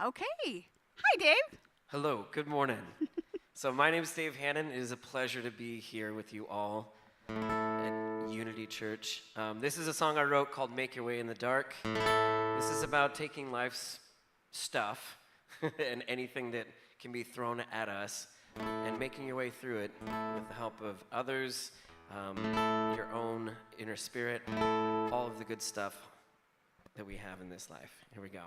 Okay. Hi, Dave. Hello, good morning. So my name is Dave Hannon. It is a pleasure to be here with you all at Unity Church. This is a song I wrote called Make Your Way in the Dark. This is about taking life's stuff and anything that can be thrown at us and making your way through it with the help of others, your own inner spirit, all of the good stuff that we have in this life. Here we go.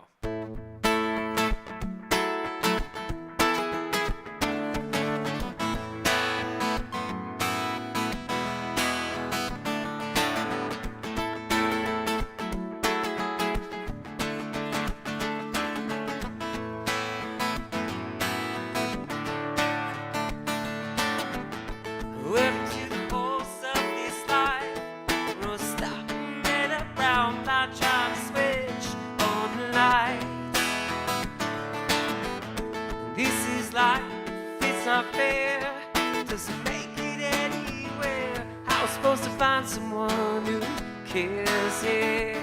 Someone who cares here.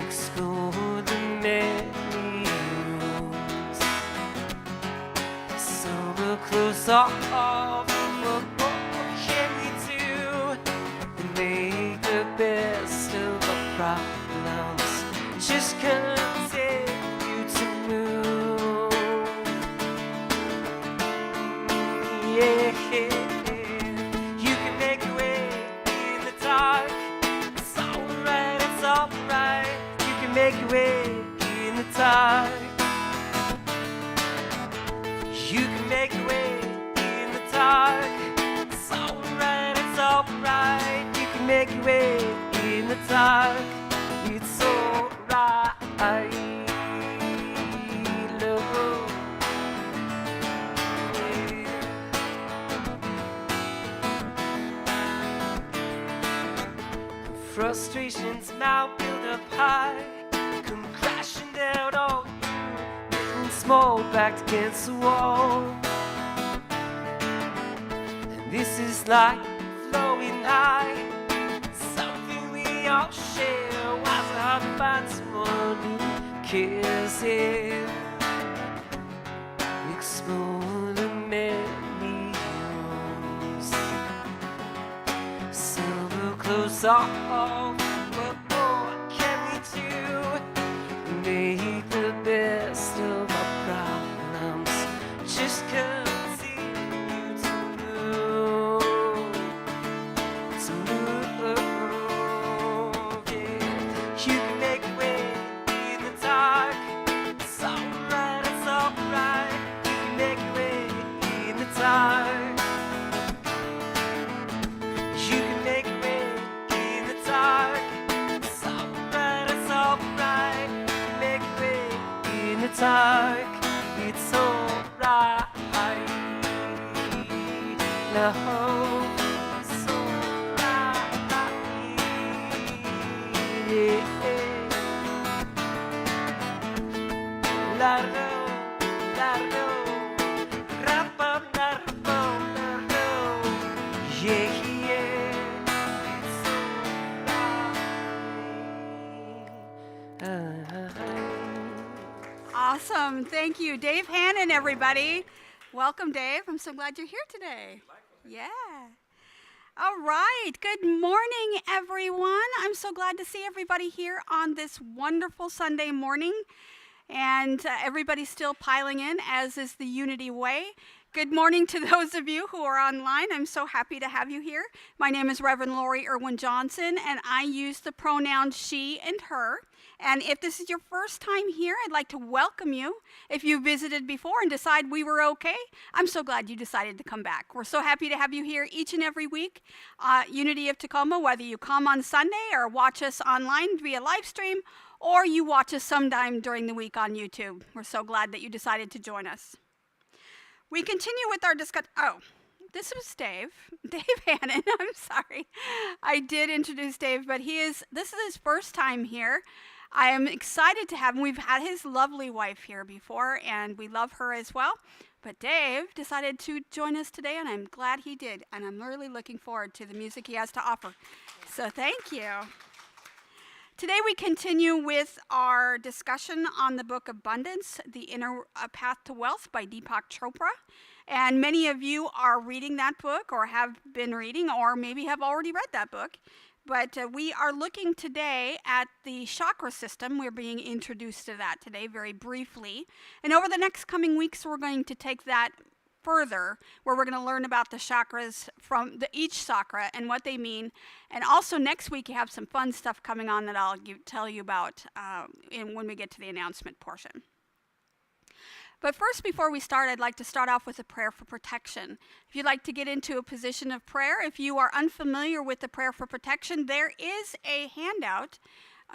Explore the many rooms. Summer clothes off. What more can we do? And make the best of our problems. Just continue to move. Yeah. Make your way in the dark. You can make your way in the dark. It's alright, it's alright. You can make your way in the dark. It's alright. Love. Frustrations now build up high. Crashing down on you, getting small, backed against the wall. And this is life flowing high, something we all share. Why is it hard to find someone who cares here? Explore the many rooms. Summer clothes off. Make the best of our problems. Just continue to move. To move, yeah. You can make your way in the dark. It's alright, it's alright. You can make your way in the dark. You can make your way in the dark. It's alright, it's alright. In the dark, it's alright. No, it's alright. Yeah. La-do, la-do, ra-bum, la-bum, la-do. Yeah, yeah, it's alright. Awesome. Thank you. Dave Hannon, everybody. Welcome, Dave. I'm so glad you're here today. Yeah. All right. Good morning, everyone. I'm so glad to see everybody here on this wonderful Sunday morning. And everybody's still piling in, as is the Unity Way. Good morning to those of you who are online. I'm so happy to have you here. My name is Reverend Lori Irwin Johnson, and I use the pronouns she and her. And if this is your first time here, I'd like to welcome you. If you visited before and decide we were okay, I'm so glad you decided to come back. We're so happy to have you here each and every week. Unity of Tacoma, whether you come on Sunday or watch us online via live stream, or you watch us sometime during the week on YouTube. We're so glad that you decided to join us. We continue with our discussion. Oh, this was Dave Hannon. I'm sorry. I did introduce Dave, but this is his first time here. I am excited to have him. We've had his lovely wife here before, and we love her as well. But Dave decided to join us today, and I'm glad he did. And I'm really looking forward to the music he has to offer. So thank you. Today we continue with our discussion on the book Abundance, The Inner Path to Wealth by Deepak Chopra. And many of you are reading that book or have been reading or maybe have already read that book. But we are looking today at the chakra system. We're being introduced to that today very briefly. And over the next coming weeks, we're going to take that further, where we're going to learn about the chakras from each chakra and what they mean. And also next week, you have some fun stuff coming on that I'll tell you about when we get to the announcement portion. But first, before we start, I'd like to start off with a prayer for protection. If you'd like to get into a position of prayer, if you are unfamiliar with the prayer for protection, there is a handout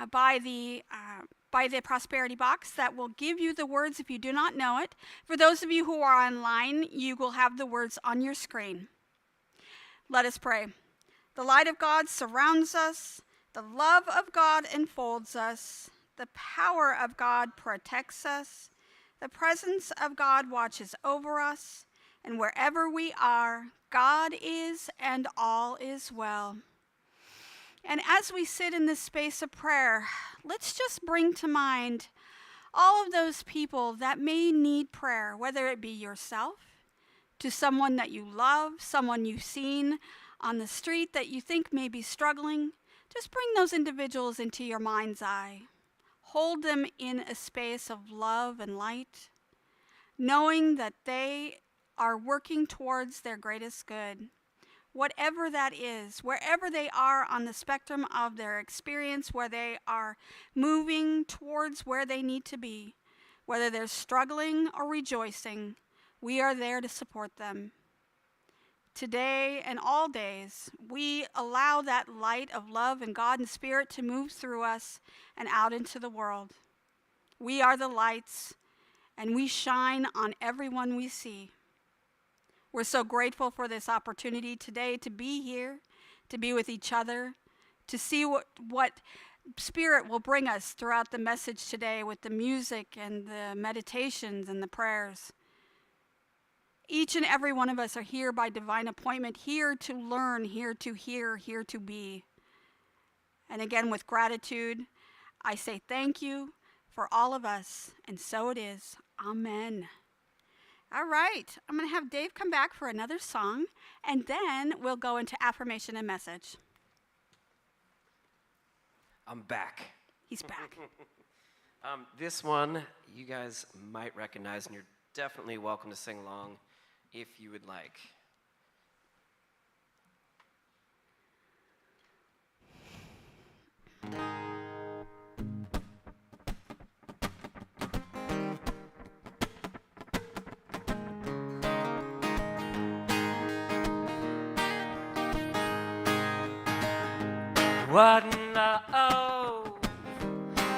by the prosperity box that will give you the words if you do not know it. For those of you who are online, you will have the words on your screen. Let us pray. The light of God surrounds us. The love of God enfolds us. The power of God protects us. The presence of God watches over us. And wherever we are, God is and all is well. And as we sit in this space of prayer, let's just bring to mind all of those people that may need prayer, whether it be yourself, to someone that you love, someone you've seen on the street that you think may be struggling. Just bring those individuals into your mind's eye. Hold them in a space of love and light, knowing that they are working towards their greatest good. Whatever that is, wherever they are on the spectrum of their experience, where they are moving towards where they need to be, whether they're struggling or rejoicing, we are there to support them. Today and all days, we allow that light of love and God and Spirit to move through us and out into the world. We are the lights, and we shine on everyone we see. We're so grateful for this opportunity today to be here, to be with each other, to see what Spirit will bring us throughout the message today with the music and the meditations and the prayers. Each and every one of us are here by divine appointment, here to learn, here to hear, here to be. And again, with gratitude, I say thank you for all of us, and so it is. Amen. All right, I'm going to have Dave come back for another song, and then we'll go into affirmation and message. I'm back. He's back. This one you guys might recognize, and you're definitely welcome to sing along if you would like. What love,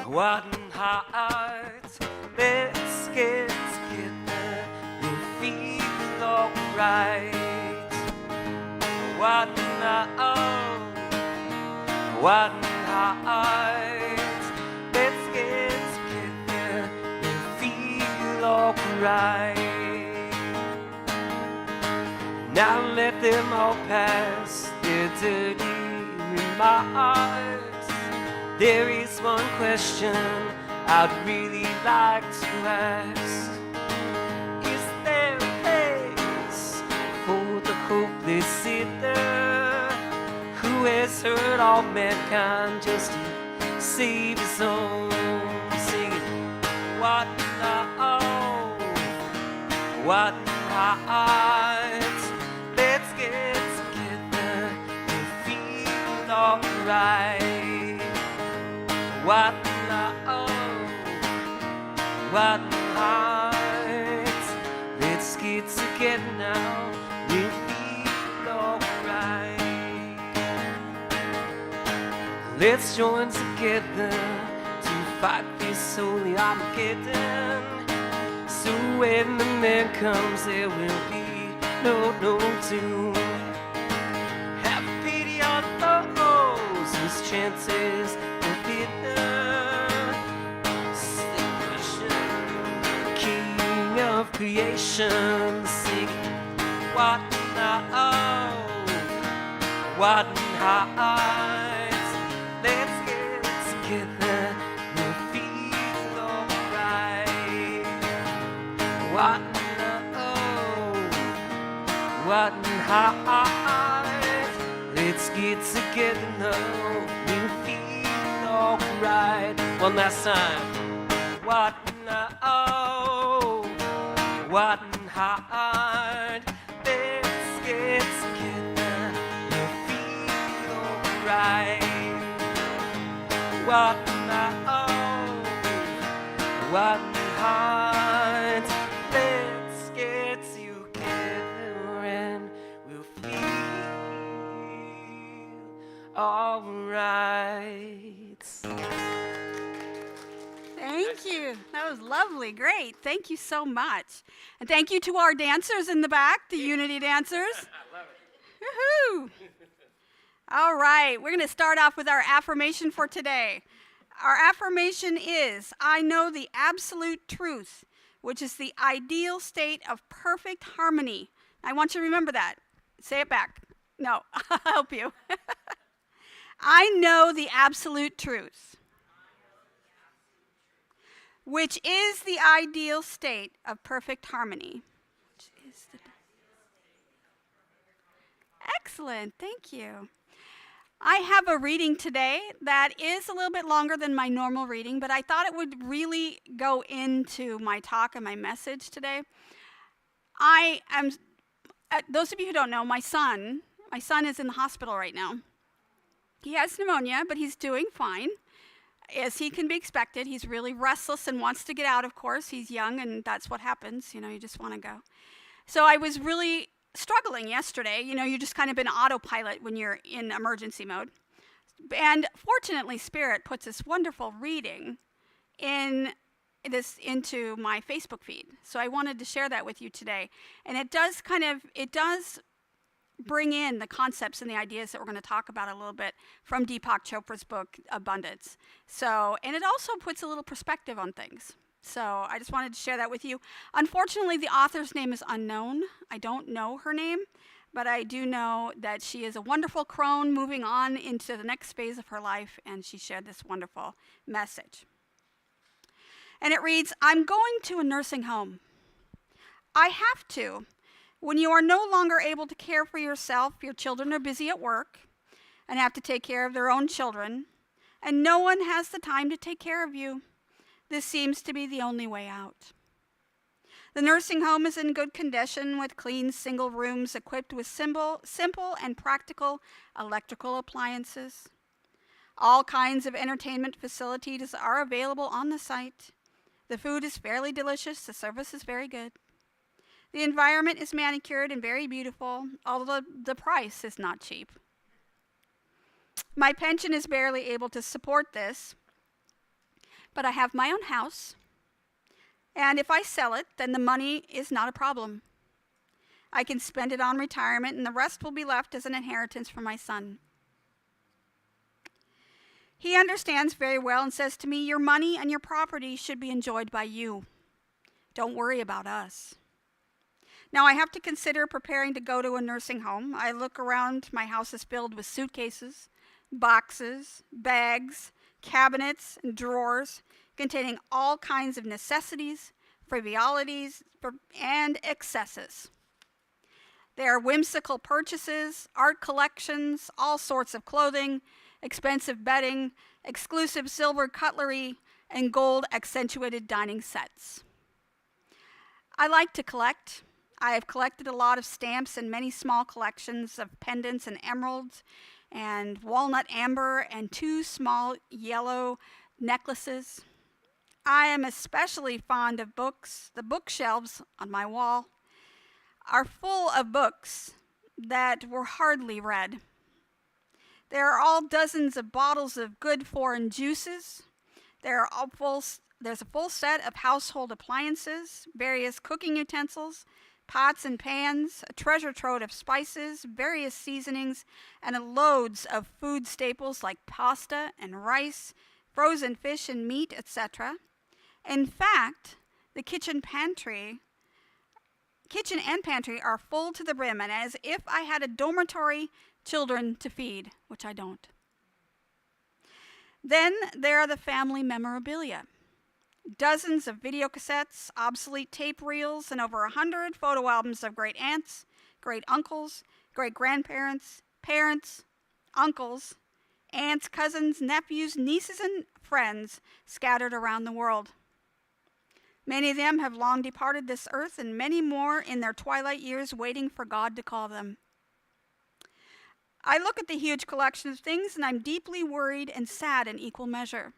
what heart, let's get together and feel alright. What love, what heart, let's get together and feel alright. Now let them all pass their dirty remarks. There is one question I'd really like to ask. Is there a place for the hopeless sinner who has hurt all mankind just to save his own? Singing, what love, what heart, let's get together and feel alright. What love, what heart, let's get together now, we'll feel alright. Let's join together to fight this holy Armageddon, so when the man comes there will be no doom. Have pity on those whose chances are bitter. King of creation, sing what love, what heart, let's get together What what heart. Let's get together now. We'll feel alright. One last time. What what heart. Let's get together. We'll feel alright. What what heart. Let's get together and we'll feel alright. Thank you. That was lovely. Great. Thank you so much. And thank you to our dancers in the back, the Unity dancers. I love it. Woohoo! All right. We're going to start off with our affirmation for today. Our affirmation is, I know the absolute truth, which is the ideal state of perfect harmony. I want you to remember that. Say it back. No, I'll help you. I know the absolute truth, which is the ideal state of perfect harmony. Excellent. Thank you. I have a reading today that is a little bit longer than my normal reading, but I thought it would really go into my talk and my message today. I am, those of you who don't know, my son is in the hospital right now. He has pneumonia, but he's doing fine, as he can be expected. He's really restless and wants to get out, of course. He's young, and that's what happens. You just want to go. So I was really struggling yesterday. You just kind of been autopilot when you're in emergency mode. And fortunately, Spirit puts this wonderful reading into my Facebook feed. So I wanted to share that with you today. And it does bring in the concepts and the ideas that we're going to talk about a little bit from Deepak Chopra's book, Abundance. And it also puts a little perspective on things. So I just wanted to share that with you. Unfortunately, the author's name is unknown. I don't know her name, but I do know that she is a wonderful crone moving on into the next phase of her life, and she shared this wonderful message. And it reads, I'm going to a nursing home. I have to. When you are no longer able to care for yourself, your children are busy at work and have to take care of their own children, and no one has the time to take care of you. This seems to be the only way out. The nursing home is in good condition with clean single rooms equipped with simple and practical electrical appliances. All kinds of entertainment facilities are available on the site. The food is fairly delicious. The service is very good. The environment is manicured and very beautiful, although the price is not cheap. My pension is barely able to support this, but I have my own house, and if I sell it, then the money is not a problem. I can spend it on retirement, and the rest will be left as an inheritance for my son. He understands very well and says to me, your money and your property should be enjoyed by you. Don't worry about us. Now, I have to consider preparing to go to a nursing home. I look around, my house is filled with suitcases, boxes, bags, cabinets, and drawers containing all kinds of necessities, frivolities, and excesses. There are whimsical purchases, art collections, all sorts of clothing, expensive bedding, exclusive silver cutlery, and gold accentuated dining sets. I like to collect. I have collected a lot of stamps and many small collections of pendants and emeralds and walnut amber and 2 small yellow necklaces. I am especially fond of books. The bookshelves on my wall are full of books that were hardly read. There are all dozens of bottles of good foreign juices. There's a full set of household appliances, various cooking utensils, pots and pans, a treasure trove of spices, various seasonings, and loads of food staples like pasta and rice, frozen fish and meat, etc. In fact, the kitchen and pantry are full to the brim, and as if I had a dormitory children to feed, which I don't. Then there are the family memorabilia. dozens of video cassettes, obsolete tape reels, and over 100 photo albums of great aunts, great uncles, great grandparents, parents, uncles, aunts, cousins, nephews, nieces, and friends scattered around the world. Many of them have long departed this earth, and many more in their twilight years waiting for God to call them. I look at the huge collection of things, and I'm deeply worried and sad in equal measure.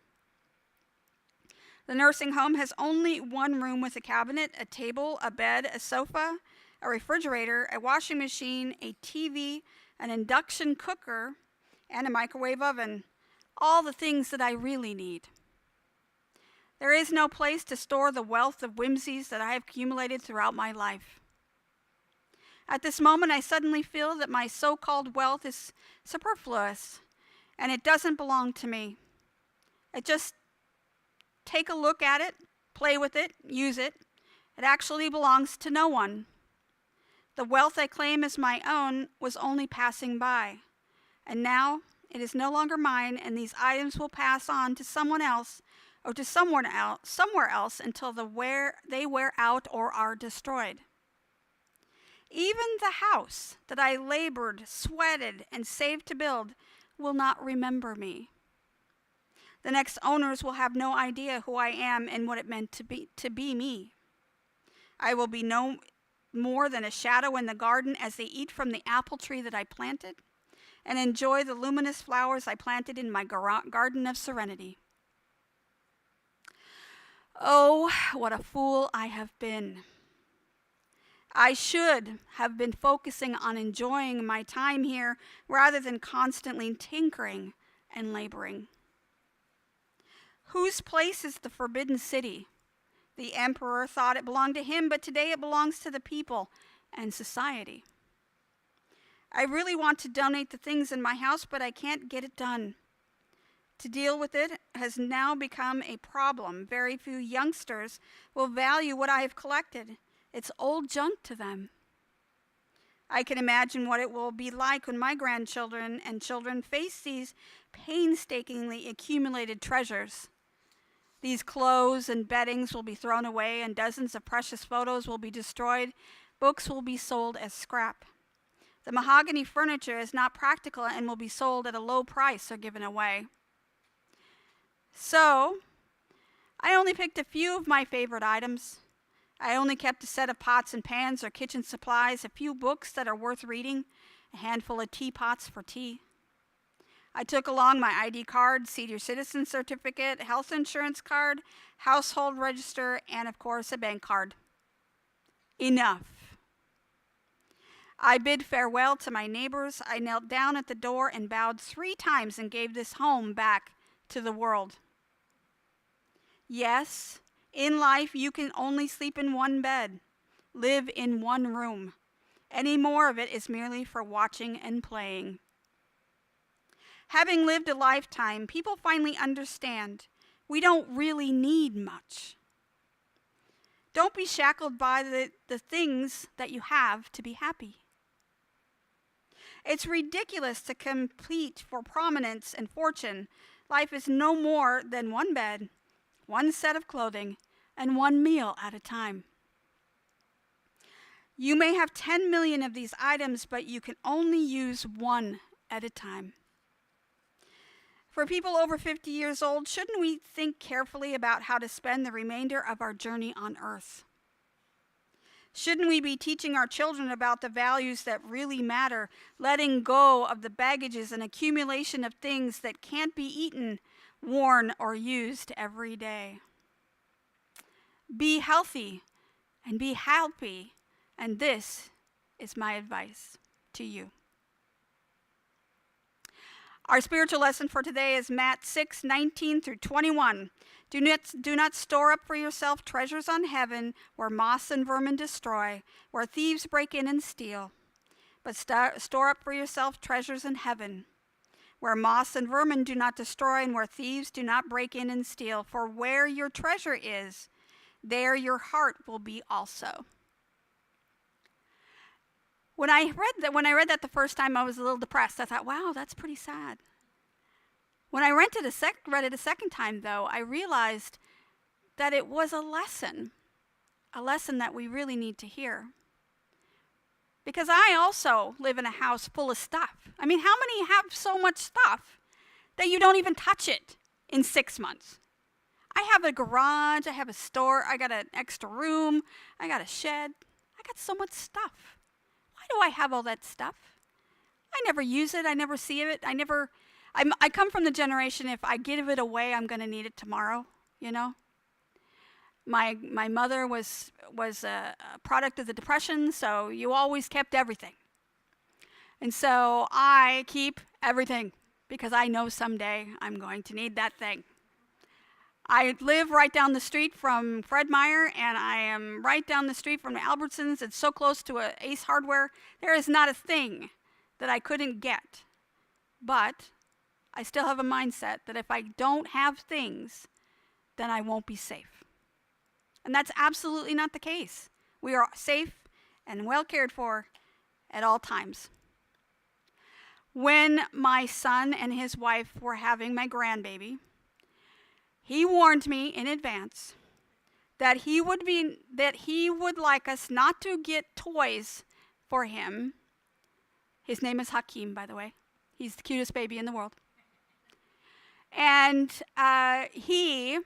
The nursing home has only one room with a cabinet, a table, a bed, a sofa, a refrigerator, a washing machine, a TV, an induction cooker, and a microwave oven. All the things that I really need. There is no place to store the wealth of whimsies that I have accumulated throughout my life. At this moment, I suddenly feel that my so-called wealth is superfluous, and it doesn't belong to me. Just take a look at it, play with it, use it. It actually belongs to no one. The wealth I claim as my own was only passing by, and now it is no longer mine, and these items will pass on to someone else or to somewhere else until they wear out or are destroyed. Even the house that I labored, sweated, and saved to build will not remember me. The next owners will have no idea who I am and what it meant to be me. I will be no more than a shadow in the garden as they eat from the apple tree that I planted and enjoy the luminous flowers I planted in my garden of serenity. Oh, what a fool I have been. I should have been focusing on enjoying my time here rather than constantly tinkering and laboring. Whose place is the forbidden city? The emperor thought it belonged to him, but today it belongs to the people and society. I really want to donate the things in my house, but I can't get it done. To deal with it has now become a problem. Very few youngsters will value what I have collected. It's old junk to them. I can imagine what it will be like when my grandchildren and children face these painstakingly accumulated treasures. These clothes and beddings will be thrown away, and dozens of precious photos will be destroyed. Books will be sold as scrap. The mahogany furniture is not practical and will be sold at a low price or given away. So, I only picked a few of my favorite items. I only kept a set of pots and pans or kitchen supplies, a few books that are worth reading, a handful of teapots for tea. I took along my ID card, senior citizen certificate, health insurance card, household register, and of course a bank card. Enough. I bid farewell to my neighbors. I knelt down at the door and bowed 3 times and gave this home back to the world. Yes, in life you can only sleep in one bed, live in one room. Any more of it is merely for watching and playing. Having lived a lifetime, people finally understand we don't really need much. Don't be shackled by the things that you have to be happy. It's ridiculous to compete for prominence and fortune. Life is no more than one bed, one set of clothing, and one meal at a time. You may have 10 million of these items, but you can only use one at a time. For people over 50 years old, shouldn't we think carefully about how to spend the remainder of our journey on earth? Shouldn't we be teaching our children about the values that really matter, letting go of the baggages and accumulation of things that can't be eaten, worn, or used every day? Be healthy and be happy, and this is my advice to you. Our spiritual lesson for today is Matt 6:19 through 21. Do not store up for yourself treasures on heaven, where moths and vermin destroy, where thieves break in and steal. But store up for yourself treasures in heaven, where moths and vermin do not destroy, and where thieves do not break in and steal. For where your treasure is, there your heart will be also. When I read that the first time, I was a little depressed. I thought, wow, that's pretty sad. When I read it a second time, though, I realized that it was a lesson that we really need to hear. Because I also live in a house full of stuff. I mean, how many have so much stuff that you don't even touch it in 6 months? I have a garage, I have a store, I got an extra room, I got a shed. I got so much stuff. Why do I have all that stuff? I never use it, I never see it, I come from the generation, if I give it away, I'm going to need it tomorrow, you know? My mother was a product of the Depression, so you always kept everything. And so I keep everything because I know someday I'm going to need that thing. I live right down the street from Fred Meyer, and I am right down the street from the Albertsons. It's so close to a Ace Hardware. There is not a thing that I couldn't get. But I still have a mindset that if I don't have things, then I won't be safe. And that's absolutely not the case. We are safe and well cared for at all times. When my son and his wife were having my grandbaby, he warned me in advance that he would like us not to get toys for him. His name is Hakeem, by the way. He's the cutest baby in the world. And he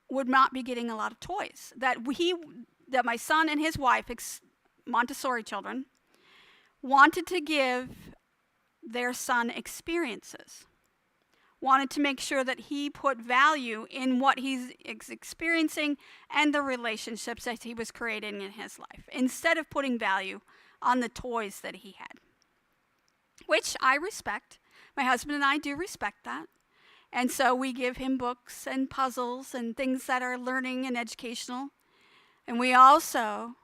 would not be getting a lot of toys. That my son and his wife, Montessori children, wanted to give their son experiences. Wanted to make sure that he put value in what he's experiencing and the relationships that he was creating in his life, instead of putting value on the toys that he had. Which I respect. My husband and I do respect that. And so we give him books and puzzles and things that are learning and educational. And I also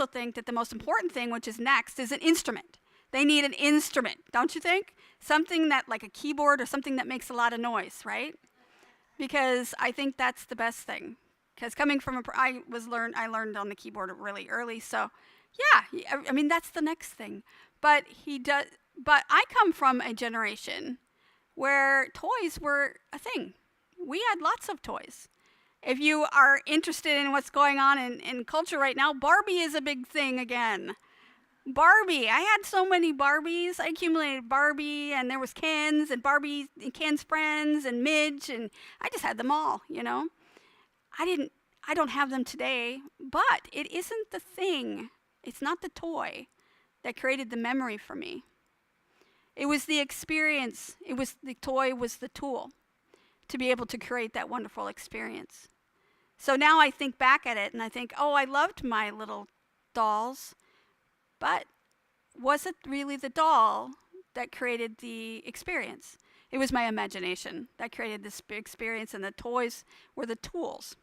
think that the most important thing, which is next, is an instrument. They need an instrument, don't you think? Something that, like a keyboard or something that makes a lot of noise, right? Because I think that's the best thing. Because coming from I learned on the keyboard really early, so yeah, I mean that's the next thing. But I come from a generation where toys were a thing. We had lots of toys. If you are interested in what's going on in culture right now, Barbie is a big thing again. Barbie. I had so many Barbies. I accumulated Barbie, and there was Ken's and Barbie and Ken's friends and Midge, and I just had them all, you know. I don't have them today, but it isn't the thing. It's not the toy that created the memory for me. It was the experience. The toy was the tool to be able to create that wonderful experience. So now I think back at it and I think, oh, I loved my little dolls, but was it really the doll that created the experience? It was my imagination that created this experience, and the toys were the tools.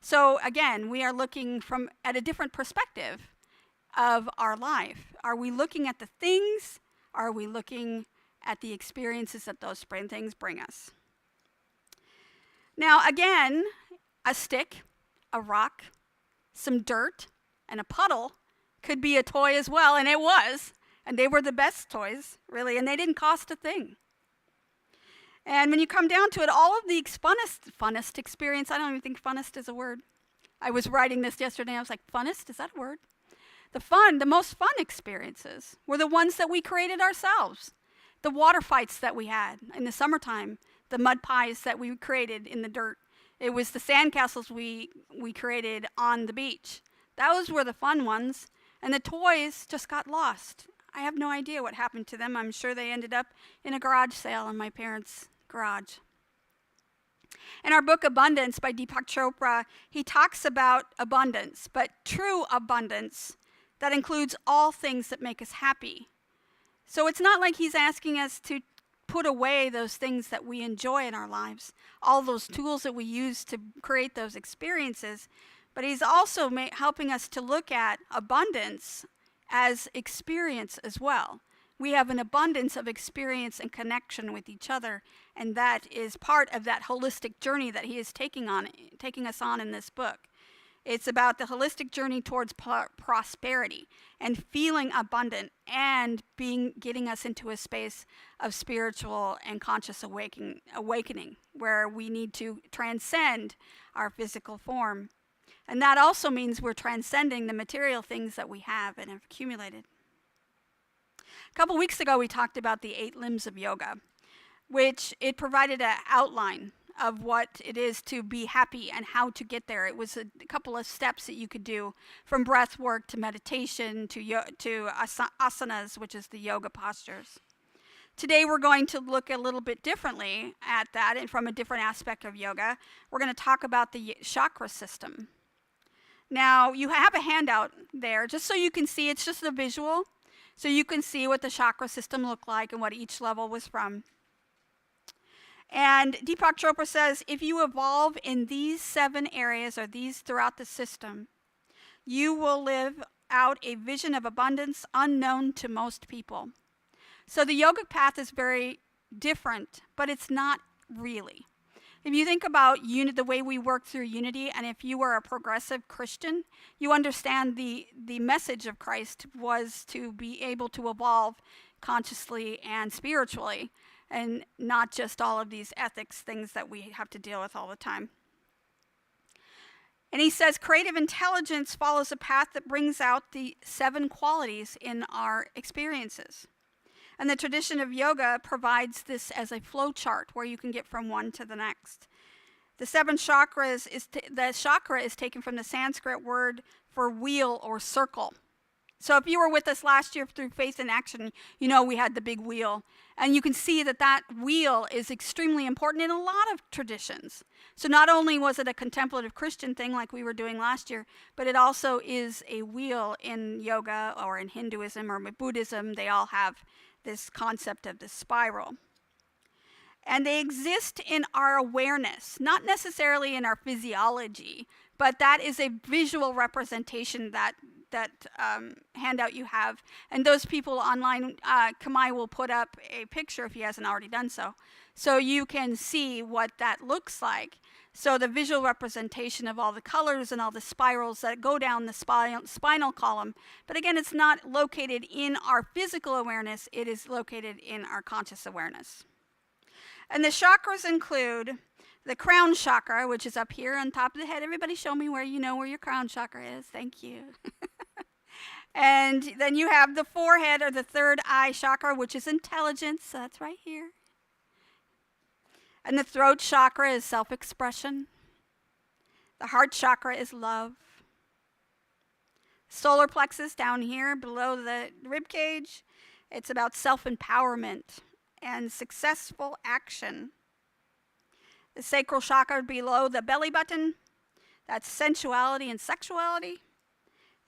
So again, we are looking at a different perspective of our life. Are we looking at the things? Are we looking at the experiences that those things bring us? Now, again, a stick, a rock, some dirt, and a puddle could be a toy as well, and it was. And they were the best toys, really, and they didn't cost a thing. And when you come down to it, all of the funnest experience, I don't even think funnest is a word. I was writing this yesterday, and I was like, funnest, is that a word? The most fun experiences were the ones that we created ourselves. The water fights that we had in the summertime, the mud pies that we created in the dirt. It was the sandcastles we created on the beach. Those were the fun ones. And the toys just got lost. I have no idea what happened to them. I'm sure they ended up in a garage sale in my parents' garage. In our book, Abundance, by Deepak Chopra, he talks about abundance, but true abundance that includes all things that make us happy. So it's not like he's asking us to put away those things that we enjoy in our lives, all those tools that we use to create those experiences, but he's also helping us to look at abundance as experience as well. We have an abundance of experience and connection with each other, and that is part of that holistic journey that he is taking us on in this book. It's about the holistic journey towards prosperity and feeling abundant and getting us into a space of spiritual and conscious awakening where we need to transcend our physical form. And that also means we're transcending the material things that we have and have accumulated. A couple weeks ago, we talked about the 8 limbs of yoga, which it provided an outline of what it is to be happy and how to get there. It was a couple of steps that you could do, from breath work to meditation to asanas, which is the yoga postures. Today we're going to look a little bit differently at that and from a different aspect of yoga. We're going to talk about the chakra system. Now, you have a handout there just so you can see. It's just a visual, so you can see what the chakra system looked like and what each level was from. And Deepak Chopra says, if you evolve in these 7 areas or these throughout the system, you will live out a vision of abundance unknown to most people. So the yogic path is very different, but it's not really. If you think about the way we work through unity, and if you were a progressive Christian, you understand the message of Christ was to be able to evolve consciously and spiritually, and not just all of these ethics things that we have to deal with all the time. And he says, creative intelligence follows a path that brings out the 7 qualities in our experiences. And the tradition of yoga provides this as a flow chart where you can get from one to the next. The 7 chakras, the chakra is taken from the Sanskrit word for wheel or circle. So if you were with us last year through Faith in Action, you know we had the big wheel. And you can see that wheel is extremely important in a lot of traditions. So not only was it a contemplative Christian thing like we were doing last year, but it also is a wheel in yoga or in Hinduism or Buddhism. They all have this concept of the spiral. And they exist in our awareness, not necessarily in our physiology, but that is a visual representation that handout you have. And those people online, Kamai will put up a picture if he hasn't already done so. So you can see what that looks like. So the visual representation of all the colors and all the spirals that go down the spinal column. But again, it's not located in our physical awareness. It is located in our conscious awareness. And the chakras include the crown chakra, which is up here on top of the head. Everybody show me where you know where your crown chakra is. Thank you. And then you have the forehead or the third eye chakra, which is intelligence. So that's right here. And the throat chakra is self-expression. The heart chakra is love. Solar plexus down here below the rib cage, it's about self-empowerment and successful action. The sacral chakra below the belly button, that's sensuality and sexuality.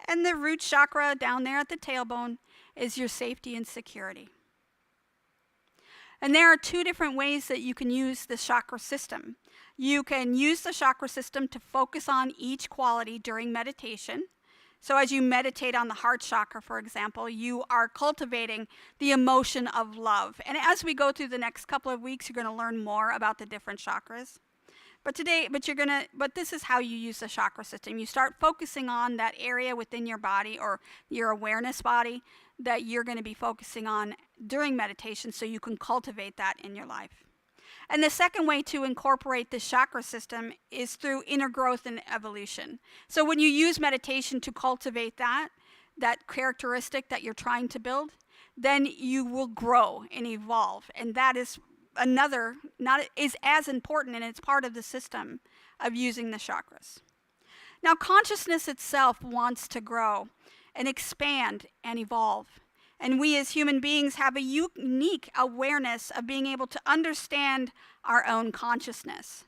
And the root chakra down there at the tailbone is your safety and security. And there are 2 different ways that you can use the chakra system. You can use the chakra system to focus on each quality during meditation. So as you meditate on the heart chakra, for example, you are cultivating the emotion of love. And as we go through the next couple of weeks, you're going to learn more about the different chakras. But this is how you use the chakra system. You start focusing on that area within your body or your awareness body that you're going to be focusing on during meditation so you can cultivate that in your life. And the second way to incorporate the chakra system is through inner growth and evolution. So when you use meditation to cultivate that characteristic that you're trying to build, then you will grow and evolve. And that is is as important, and it's part of the system of using the chakras. Now, consciousness itself wants to grow and expand and evolve. And we as human beings have a unique awareness of being able to understand our own consciousness.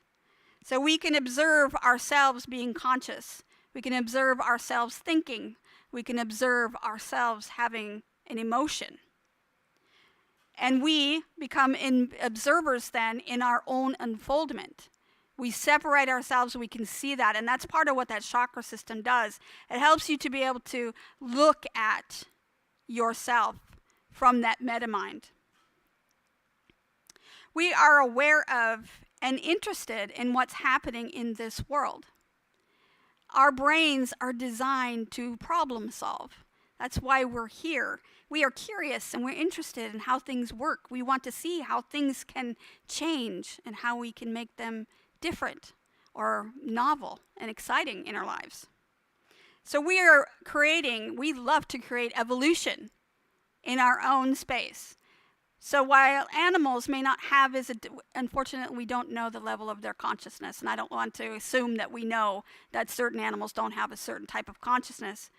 So we can observe ourselves being conscious. We can observe ourselves thinking. We can observe ourselves having an emotion. And we become observers then in our own unfoldment. We separate ourselves, we can see that, and that's part of what that chakra system does. It helps you to be able to look at yourself from that meta-mind. We are aware of and interested in what's happening in this world. Our brains are designed to problem solve. That's why we're here. We are curious and we're interested in how things work. We want to see how things can change and how we can make them different or novel and exciting in our lives. So we love to create evolution in our own space. So while animals may not have unfortunately we don't know the level of their consciousness, and I don't want to assume that we know that certain animals don't have a certain type of consciousness.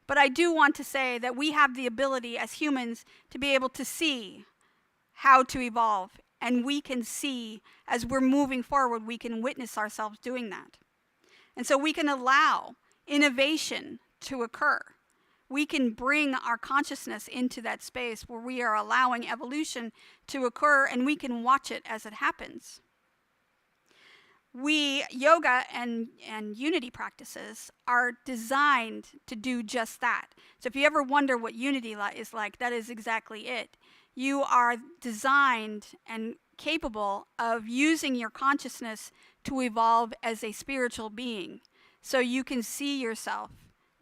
But I do want to say that we have the ability as humans to be able to see how to evolve. And we can see, as we're moving forward, we can witness ourselves doing that. And so we can allow innovation to occur. We can bring our consciousness into that space where we are allowing evolution to occur, and we can watch it as it happens. Yoga and unity practices are designed to do just that. So if you ever wonder what unity is like, that is exactly it. You are designed and capable of using your consciousness to evolve as a spiritual being. So you can see yourself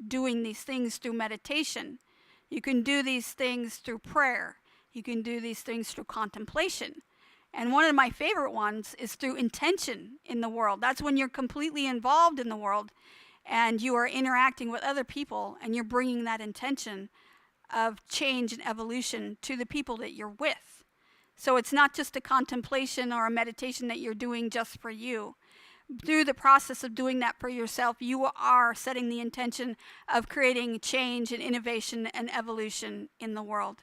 doing these things through meditation. You can do these things through prayer. You can do these things through contemplation. And one of my favorite ones is through intention in the world. That's when you're completely involved in the world and you are interacting with other people and you're bringing that intention of change and evolution to the people that you're with. So it's not just a contemplation or a meditation that you're doing just for you. Through the process of doing that for yourself, you are setting the intention of creating change and innovation and evolution in the world.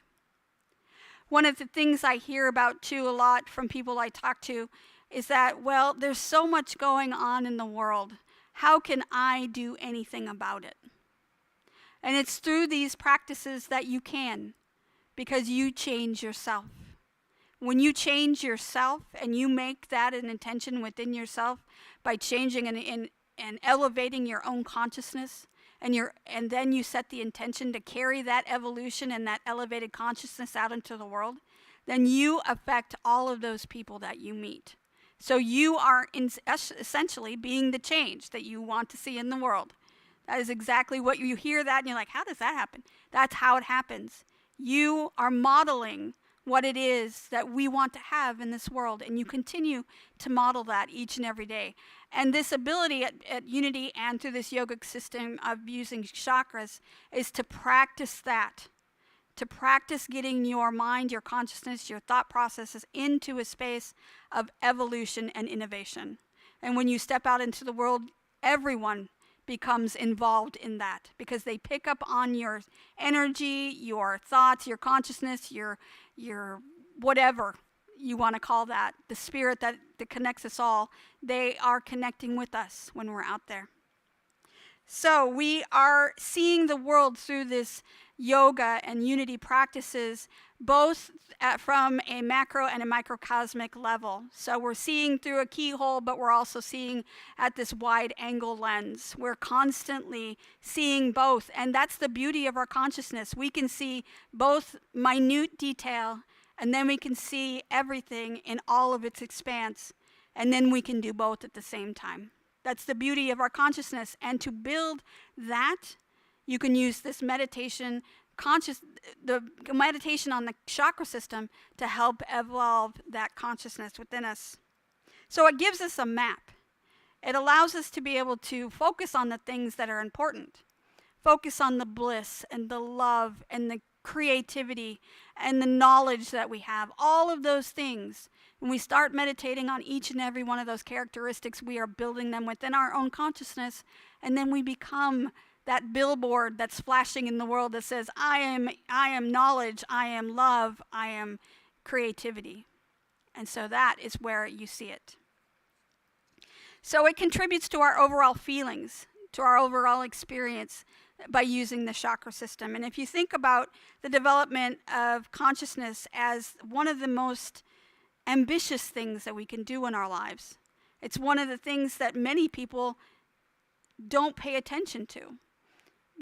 One of the things I hear about too a lot from people I talk to is that, well, there's so much going on in the world. How can I do anything about it? And it's through these practices that you can, because you change yourself. When you change yourself and you make that an intention within yourself by changing and elevating your own consciousness, and then you set the intention to carry that evolution and that elevated consciousness out into the world, then you affect all of those people that you meet. So you are essentially being the change that you want to see in the world. That is exactly what you hear that and you're like, how does that happen? That's how it happens. You are modeling what it is that we want to have in this world, and you continue to model that each and every day. And this ability at Unity and through this yogic system of using chakras is to practice that, to practice getting your mind, your consciousness, your thought processes into a space of evolution and innovation. And when you step out into the world, everyone becomes involved in that because they pick up on your energy, your thoughts, your consciousness, your whatever you want to call that, the spirit that connects us all. They are connecting with us when we're out there. So we are seeing the world through this yoga and unity practices, both from a macro and a microcosmic level. So we're seeing through a keyhole, but we're also seeing at this wide angle lens. We're constantly seeing both, and that's the beauty of our consciousness. We can see both minute detail, and then we can see everything in all of its expanse, and then we can do both at the same time. That's the beauty of our consciousness, and to build that, you can use this meditation, the meditation on the chakra system to help evolve that consciousness within us. So it gives us a map. It allows us to be able to focus on the things that are important. Focus on the bliss and the love and the creativity and the knowledge that we have. All of those things. When we start meditating on each and every one of those characteristics, we are building them within our own consciousness, and then we become that billboard that's flashing in the world that says, I am knowledge, I am love, I am creativity. And so that is where you see it. So it contributes to our overall feelings, to our overall experience by using the chakra system. And if you think about the development of consciousness as one of the most ambitious things that we can do in our lives, it's one of the things that many people don't pay attention to.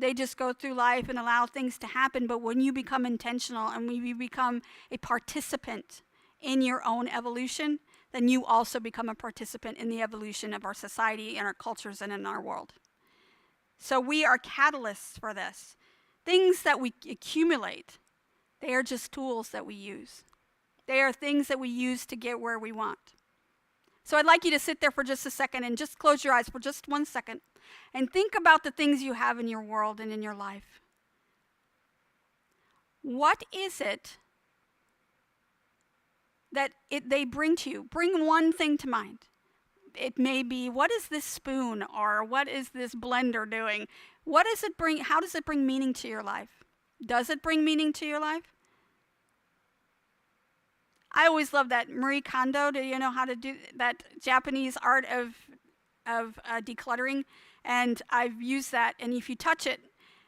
They just go through life and allow things to happen, but when you become intentional and when you become a participant in your own evolution, then you also become a participant in the evolution of our society and our cultures and in our world. So we are catalysts for this. Things that we accumulate, they are just tools that we use. They are things that we use to get where we want. So I'd like you to sit there for just a second and just close your eyes for just 1 second and think about the things you have in your world and in your life. What is it that they bring to you? Bring one thing to mind. It may be, what is this spoon, or what is this blender doing? What does it bring? How does it bring meaning to your life? Does it bring meaning to your life? I always love that Marie Kondo. Do you know how to do that Japanese art of decluttering? And I've used that. And if you touch it,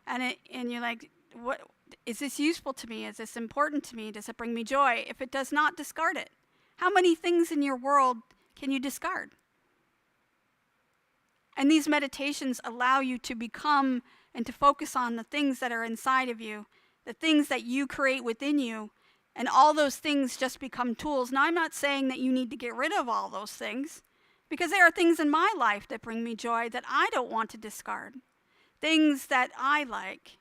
and you're like, what is this useful to me? Is this important to me? Does it bring me joy? If it does not, discard it. How many things in your world can you discard? And these meditations allow you to become and to focus on the things that are inside of you, the things that you create within you, and all those things just become tools. Now, I'm not saying that you need to get rid of all those things, because there are things in my life that bring me joy that I don't want to discard. Things that I like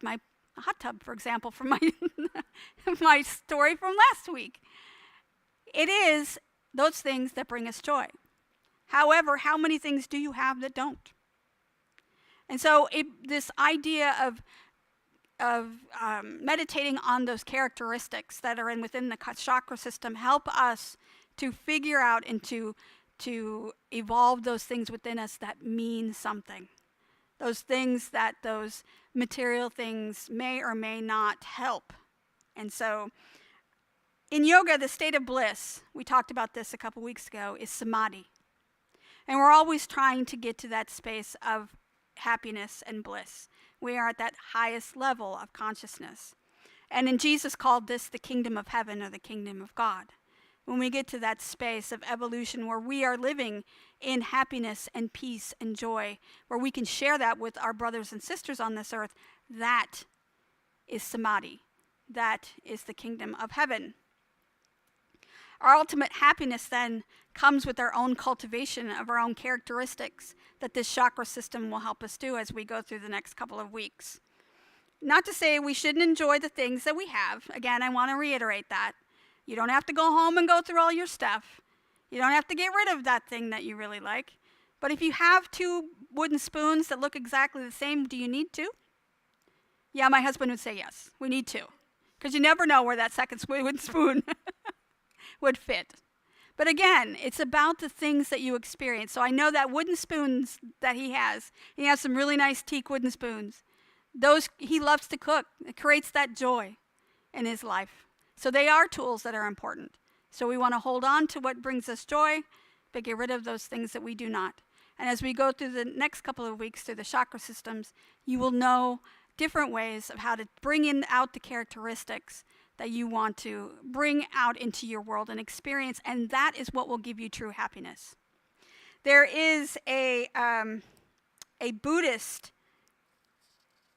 my hot tub, for example, from my story from last week. It is those things that bring us joy. However, how many things do you have that don't? And so this idea of meditating on those characteristics that are within the chakra system help us to figure out and to evolve those things within us that mean something. Those things that those material things may or may not help. And so in yoga, the state of bliss, we talked about this a couple weeks ago, is samadhi. And we're always trying to get to that space of happiness and bliss. We are at that highest level of consciousness. And then Jesus called this the kingdom of heaven or the kingdom of God. When we get to that space of evolution where we are living in happiness and peace and joy, where we can share that with our brothers and sisters on this earth, that is samadhi. That is the kingdom of heaven. Our ultimate happiness then comes with our own cultivation of our own characteristics that this chakra system will help us do as we go through the next couple of weeks. Not to say we shouldn't enjoy the things that we have. Again, I want to reiterate that. You don't have to go home and go through all your stuff. You don't have to get rid of that thing that you really like. But if you have 2 wooden spoons that look exactly the same, do you need 2? Yeah, my husband would say yes, we need 2. Because you never know where that second wooden spoon would fit. But again, it's about the things that you experience. So I know that wooden spoons that he has some really nice teak wooden spoons. Those he loves to cook. It creates that joy in his life. So they are tools that are important. So we want to hold on to what brings us joy, but get rid of those things that we do not. And as we go through the next couple of weeks through the chakra systems, you will know different ways of how to bring out the characteristics that you want to bring out into your world and experience, and that is what will give you true happiness. There is a Buddhist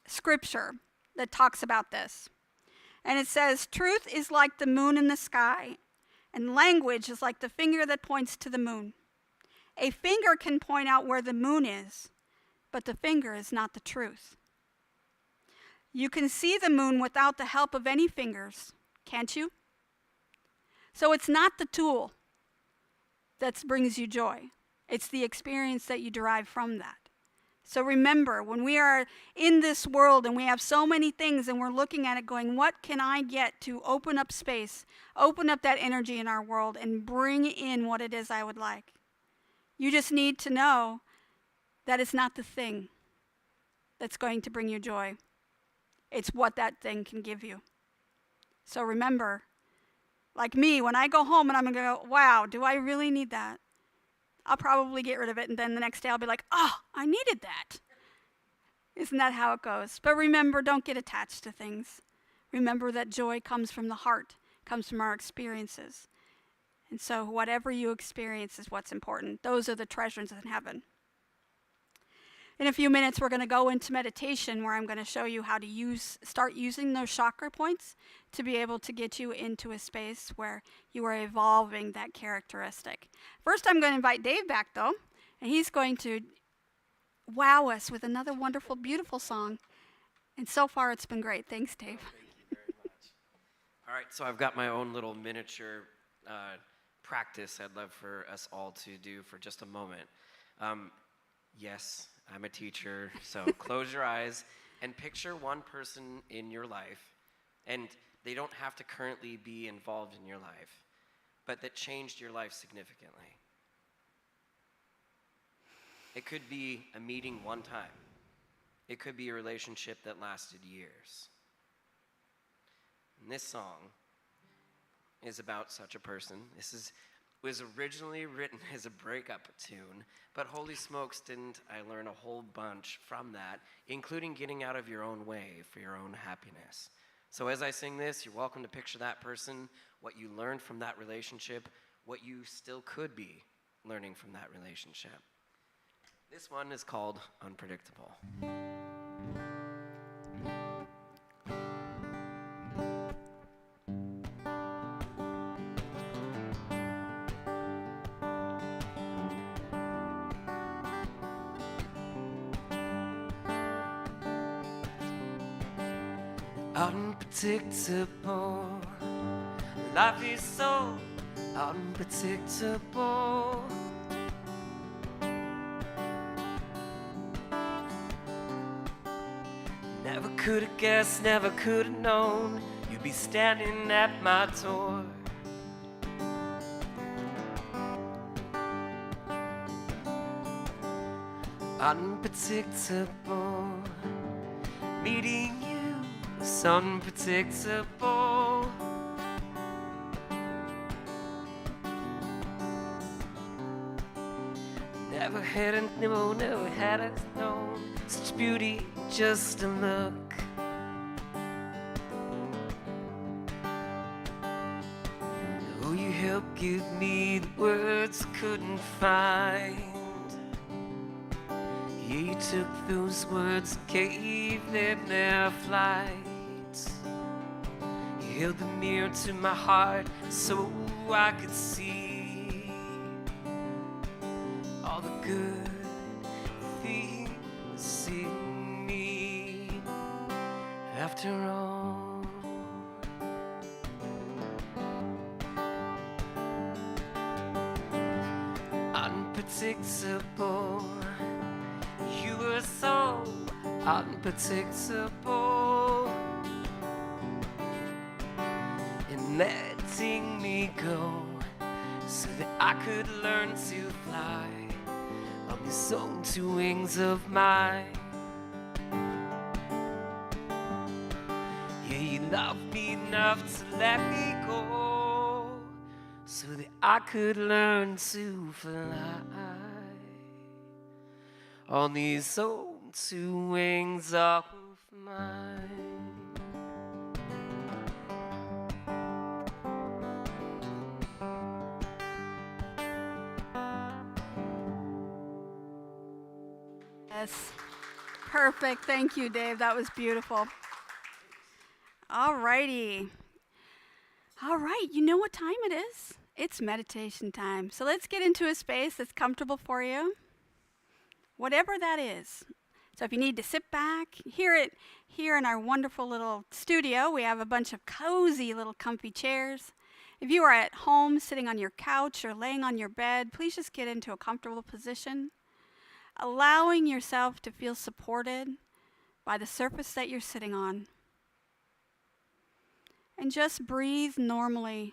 scripture that talks about this, and it says, "Truth is like the moon in the sky, and language is like the finger that points to the moon. A finger can point out where the moon is, but the finger is not the truth. You can see the moon without the help of any fingers, can't you? So it's not the tool that brings you joy. It's the experience that you derive from that. So remember, when we are in this world and we have so many things and we're looking at it going, what can I get to open up space, open up that energy in our world and bring in what it is I would like? You just need to know that it's not the thing that's going to bring you joy. It's what that thing can give you. So remember, like me, when I go home and I'm going to go, wow, do I really need that? I'll probably get rid of it, and then the next day I'll be like, oh, I needed that. Isn't that how it goes? But remember, don't get attached to things. Remember that joy comes from the heart, comes from our experiences. And so whatever you experience is what's important. Those are the treasures in heaven. In a few minutes, we're going to go into meditation where I'm going to show you how to start using those chakra points to be able to get you into a space where you are evolving that characteristic. First, I'm going to invite Dave back, though, and he's going to wow us with another wonderful, beautiful song. And so far, it's been great. Thanks, Dave. Thank you very much. All right, so I've got my own little miniature practice I'd love for us all to do for just a moment. Yes, I'm a teacher, so close your eyes and picture one person in your life, and they don't have to currently be involved in your life, but that changed your life significantly. It could be a meeting one time. It could be a relationship that lasted years. And this song is about such a person. Was originally written as a breakup tune, but holy smokes, didn't I learn a whole bunch from that, including getting out of your own way for your own happiness. So as I sing this, you're welcome to picture that person, what you learned from that relationship, what you still could be learning from that relationship. This one is called Unpredictable. Unpredictable, life is so unpredictable. Never could have guessed, never could have known you'd be standing at my door. Unpredictable, meeting you was unpredictable. Never had I known such beauty, just a look. Oh, you helped give me the words I couldn't find. Yeah, you took those words and gave them their flight. You held the mirror to my heart so I could see all the good things in me. After all, unpredictable, you were so unpredictable. And letting me go so that I could learn to fly on these own two wings of mine. Yeah, you loved me enough to let me go so that I could learn to fly on these own two wings of mine. Yes. Perfect. Thank you, Dave. That was beautiful. All righty. All right. You know what time it is? It's meditation time. So let's get into a space that's comfortable for you, whatever that is. So if you need to sit back, here in our wonderful little studio, we have a bunch of cozy little comfy chairs. If you are at home sitting on your couch or laying on your bed, please just get into a comfortable position, allowing yourself to feel supported by the surface that you're sitting on. And just breathe normally.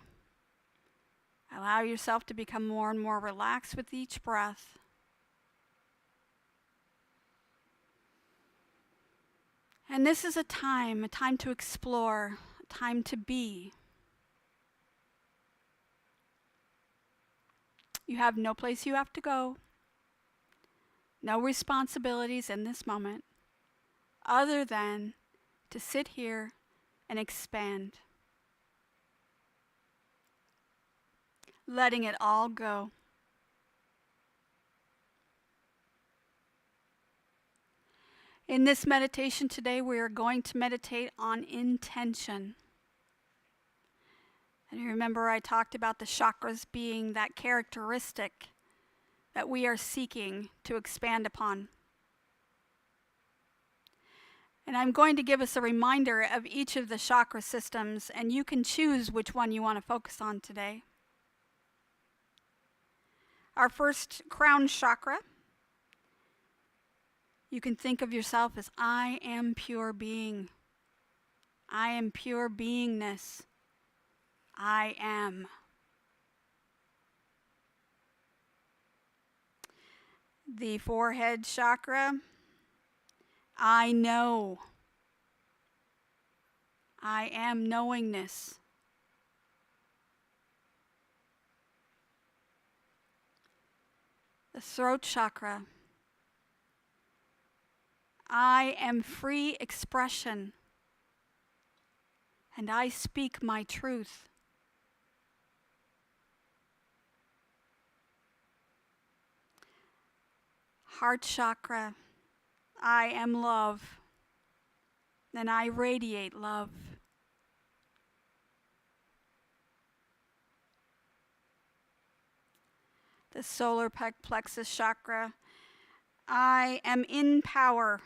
Allow yourself to become more and more relaxed with each breath. And this is a time to explore, a time to be. You have no place you have to go, no responsibilities in this moment, other than to sit here and expand, letting it all go. In this meditation today, we are going to meditate on intention. And you remember I talked about the chakras being that characteristic that we are seeking to expand upon. And I'm going to give us a reminder of each of the chakra systems, and you can choose which one you want to focus on today. Our first crown chakra, you can think of yourself as I am pure being. I am pure beingness. I am. The forehead chakra, I know. I am knowingness. The throat chakra, I am free expression, and I speak my truth. Heart chakra, I am love, and I radiate love. The solar plexus chakra, I am in power,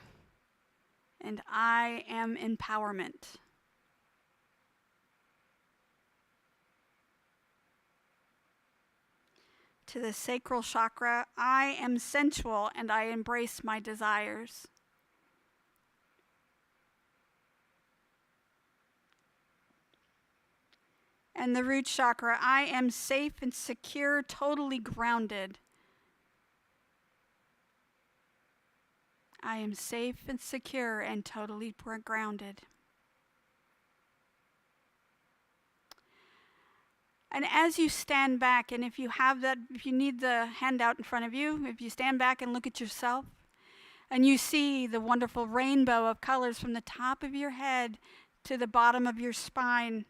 and I am empowerment. To the sacral chakra, I am sensual, and I embrace my desires. And the root chakra, I am safe and secure, totally grounded. I am safe and secure and totally grounded. And as you stand back, and if you need the handout in front of you, if you stand back and look at yourself, and you see the wonderful rainbow of colors from the top of your head to the bottom of your spine,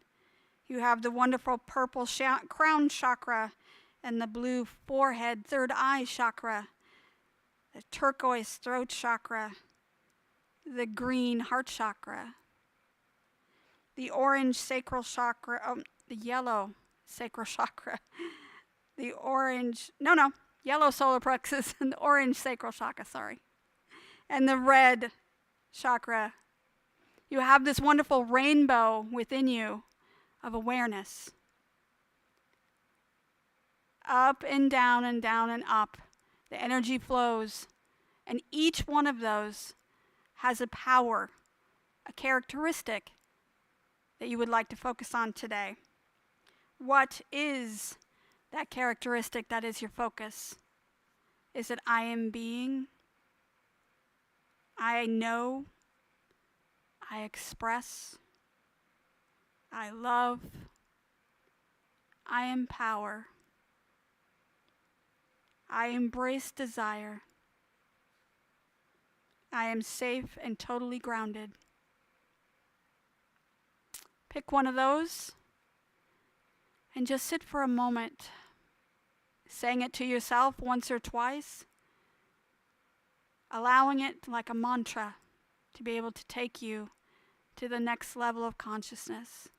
you have the wonderful purple crown chakra and the blue forehead third eye chakra, the turquoise throat chakra, the green heart chakra, the orange sacral chakra, the yellow sacral chakra, yellow solar plexus and the orange sacral chakra, and the red chakra. You have this wonderful rainbow within you of awareness. Up and down and down and up. The energy flows. And each one of those has a power, a characteristic that you would like to focus on today. What is that characteristic that is your focus? Is it I am being? I know? I express? I love, I empower, I embrace desire, I am safe and totally grounded. Pick one of those and just sit for a moment, saying it to yourself once or twice, allowing it like a mantra to be able to take you to the next level of consciousness.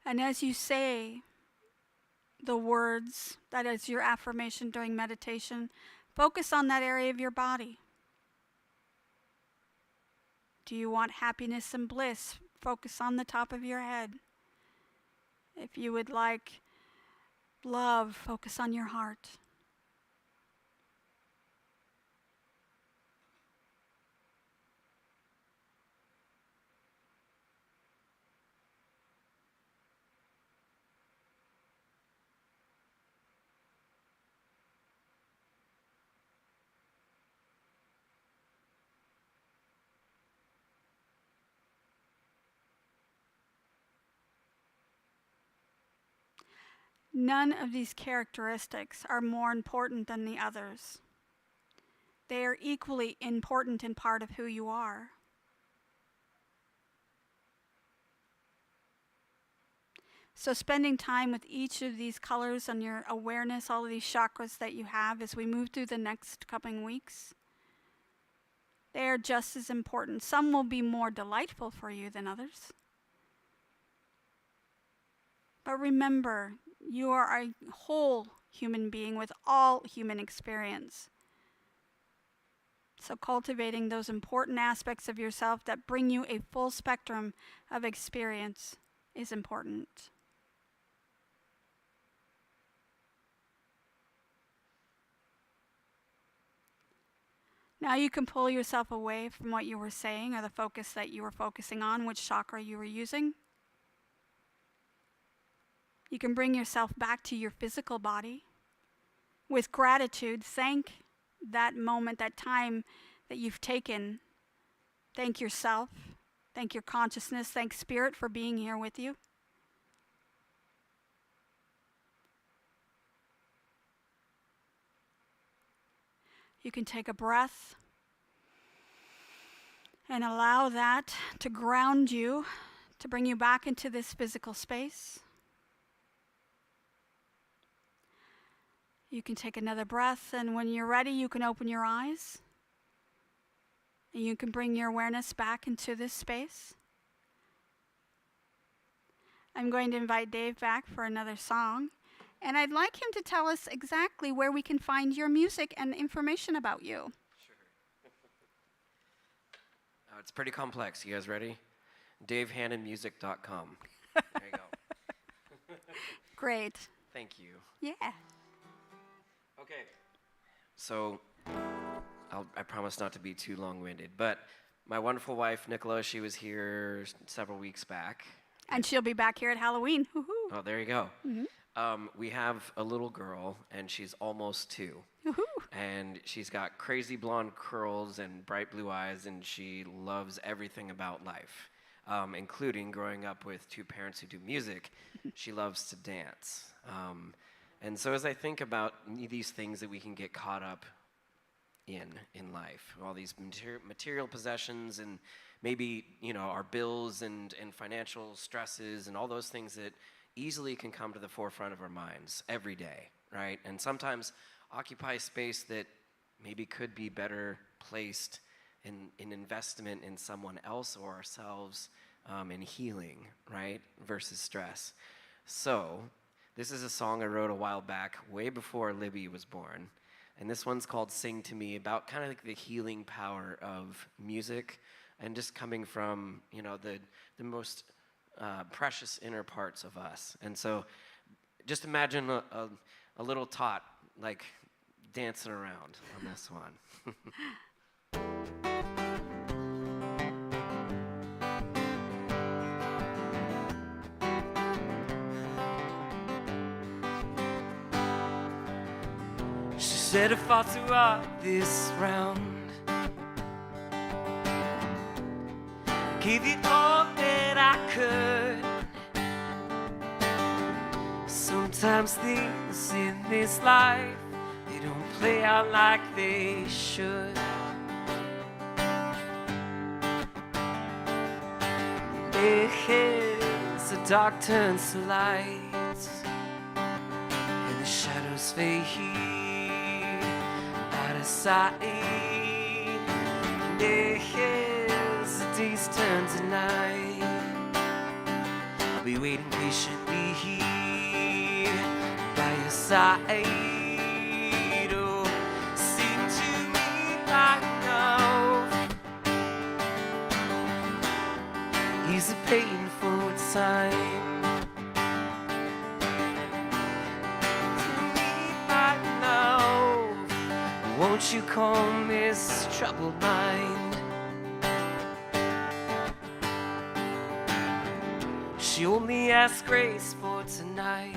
And as you say the words, that is your affirmation during meditation, focus on that area of your body. Do you want happiness and bliss? Focus on the top of your head. If you would like love, focus on your heart. None of these characteristics are more important than the others. They are equally important and part of who you are. So spending time with each of these colors on your awareness, all of these chakras that you have as we move through the next coming weeks, they are just as important. Some will be more delightful for you than others. But remember, you are a whole human being with all human experience. So cultivating those important aspects of yourself that bring you a full spectrum of experience is important. Now you can pull yourself away from what you were saying or the focus that you were focusing on, which chakra you were using. You can bring yourself back to your physical body. With gratitude, thank that moment, that time that you've taken. Thank yourself, thank your consciousness, thank Spirit for being here with you. You can take a breath and allow that to ground you, to bring you back into this physical space. You can take another breath, and when you're ready, you can open your eyes. And you can bring your awareness back into this space. I'm going to invite Dave back for another song. And I'd like him to tell us exactly where we can find your music and information about you. Sure. It's pretty complex. You guys ready? DaveHannonMusic.com. There you go. Great. Thank you. Yeah. Okay. So I promise not to be too long-winded, but my wonderful wife, Nicola, she was here several weeks back. And she'll be back here at Halloween. Woo-hoo. Oh, there you go. Mm-hmm. We have a little girl, and she's almost 2. Woo-hoo. And she's got crazy blonde curls and bright blue eyes, and she loves everything about life, including growing up with 2 parents who do music. She loves to dance. And so as I think about these things that we can get caught up in life, all these material possessions and maybe, our bills and financial stresses and all those things that easily can come to the forefront of our minds every day, right? And sometimes occupy space that maybe could be better placed in investment in someone else or ourselves, in healing, right, versus stress. So this is a song I wrote a while back, way before Libby was born. And this one's called Sing to Me, about kind of like the healing power of music and just coming from, the most precious inner parts of us. And so just imagine a little tot, like, dancing around on this one. She said if I throughout this round give you all that I could. Sometimes things in this life, they don't play out like they should. As the dark turns to light and the shadows fade out of sight, as the days turn to night, I'll be waiting patiently here by your side. Oh, sing to me right now. Ease the painful time. To me right now. Won't you calm this troubled mind? She only asks grace for tonight,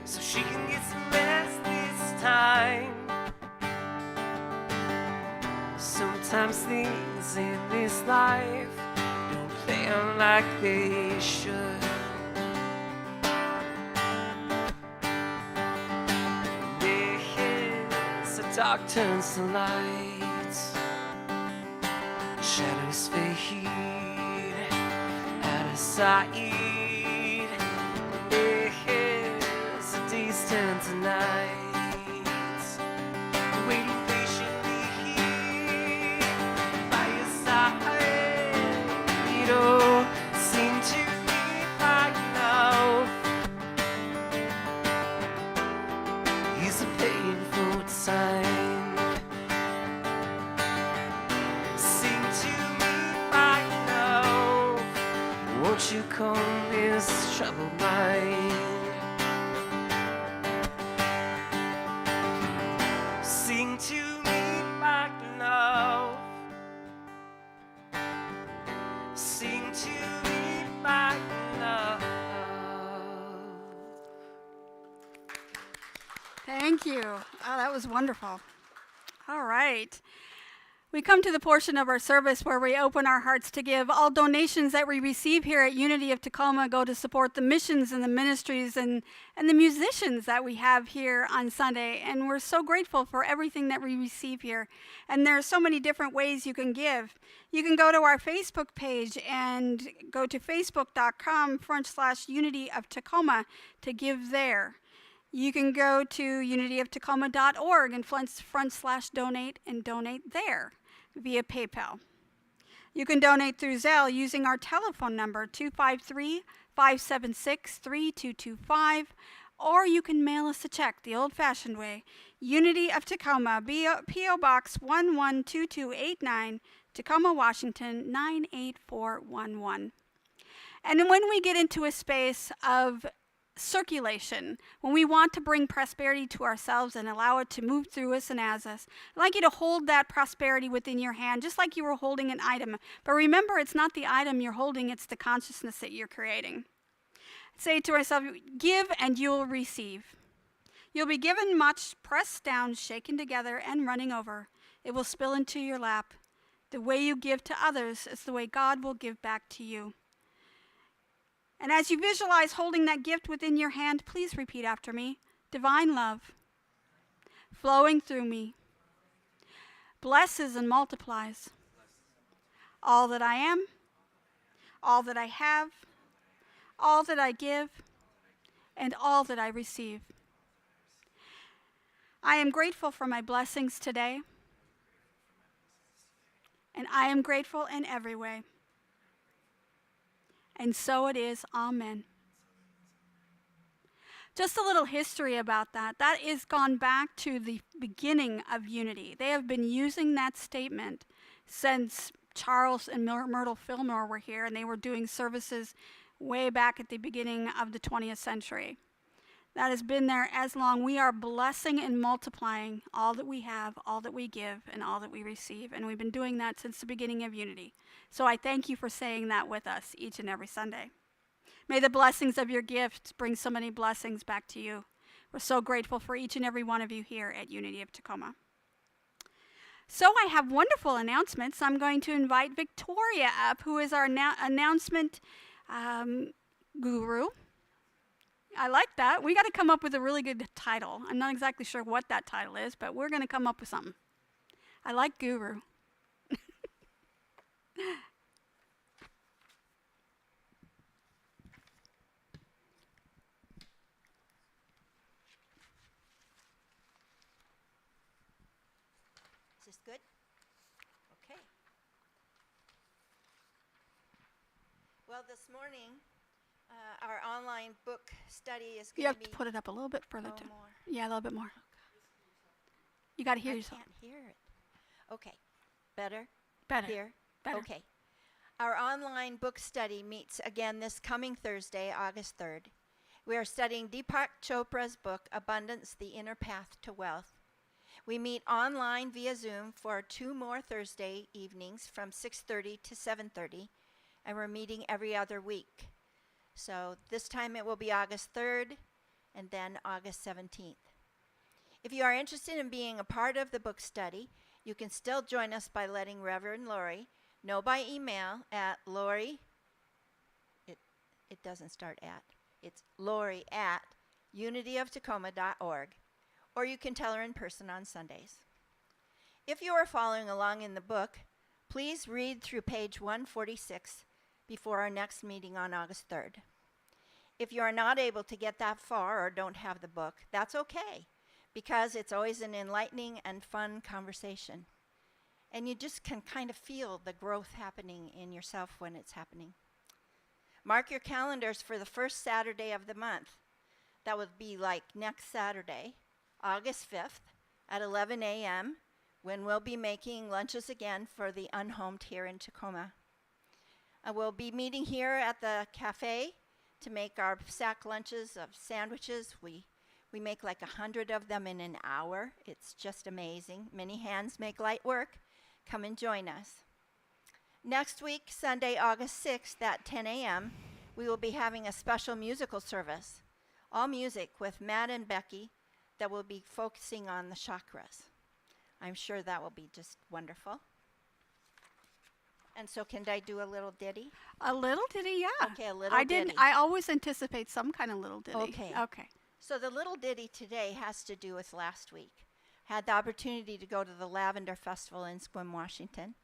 so she can get some rest this time. Sometimes things in this life don't play out like they should. As the dark turns to light, shadows fade out of sight. As the days turn to night, waiting patiently here by your side. Oh, sing to me right now. Thank you. Oh, that was wonderful. All right. We come to the portion of our service where we open our hearts to give. All donations that we receive here at Unity of Tacoma go to support the missions and the ministries and the musicians that we have here on Sunday. And we're so grateful for everything that we receive here. And there are so many different ways you can give. You can go to our Facebook page and go to facebook.com/Unity of Tacoma to give there. You can go to unityoftacoma.org and /donate and donate there via PayPal. You can donate through Zelle using our telephone number 253-576-3225, or you can mail us a check the old-fashioned way. Unity of Tacoma, P.O. Box 112289, Tacoma, Washington 98411. And when we get into a space of circulation, when we want to bring prosperity to ourselves and allow it to move through us and as us, I'd like you to hold that prosperity within your hand, just like you were holding an item. But remember, it's not the item you're holding, it's the consciousness that you're creating. Say to ourselves, give and you'll receive. You'll be given much, pressed down, shaken together, and running over. It will spill into your lap. The way you give to others is the way God will give back to you. And as you visualize holding that gift within your hand, please repeat after me. Divine love flowing through me blesses and multiplies all that I am, all that I have, all that I give, and all that I receive. I am grateful for my blessings today, and I am grateful in every way. And so it is. Amen. Just a little history about that. That is gone back to the beginning of Unity. They have been using that statement since Charles and Myrtle Fillmore were here, and they were doing services way back at the beginning of the 20th century. That has been there as long. We are blessing and multiplying all that we have, all that we give, and all that we receive. And we've been doing that since the beginning of Unity. So I thank you for saying that with us each and every Sunday. May the blessings of your gifts bring so many blessings back to you. We're so grateful for each and every one of you here at Unity of Tacoma. So I have wonderful announcements. I'm going to invite Victoria up, who is our announcement guru. I like that. We got to come up with a really good title. I'm not exactly sure what that title is, but we're going to come up with something. I like guru. Is this good? Okay. Well, this morning, our online book study is You going have to to be... put it up a little bit further. Oh, more. Yeah, a little bit more. You got to hear I yourself. can't hear it. Okay. Better? Better. Here? Better. Okay. Our online book study meets again this coming Thursday, August 3rd. We are studying Deepak Chopra's book, Abundance, The Inner Path to Wealth. We meet online via Zoom for 2 more Thursday evenings from 6:30 to 7:30, and we're meeting every other week. So this time it will be August 3rd and then August 17th. If you are interested in being a part of the book study, you can still join us by letting Reverend Lori know by email at Lori, it doesn't start at, it's Lori at unityoftacoma.org, or you can tell her in person on Sundays. If you are following along in the book, please read through page 146 before our next meeting on August 3rd. If you are not able to get that far or don't have the book, that's okay, because it's always an enlightening and fun conversation. And you just can kind of feel the growth happening in yourself when it's happening. Mark your calendars for the first Saturday of the month. That would be like next Saturday, August 5th at 11 a.m., when we'll be making lunches again for the unhomed here in Tacoma. We'll be meeting here at the cafe to make our sack lunches of sandwiches. We make like 100 of them in an hour. It's just amazing. Many hands make light work. Come and join us. Next week, Sunday, August 6th at 10 a.m., we will be having a special musical service. All music with Matt and Becky, that will be focusing on the chakras. I'm sure that will be just wonderful. And so can I do a little ditty? A little ditty, yeah. Okay, a little I ditty. didn't. I always anticipate some kind of little ditty. Okay. Okay. So the little ditty today has to do with last week. Had the opportunity to go to the Lavender Festival in Sequim, Washington.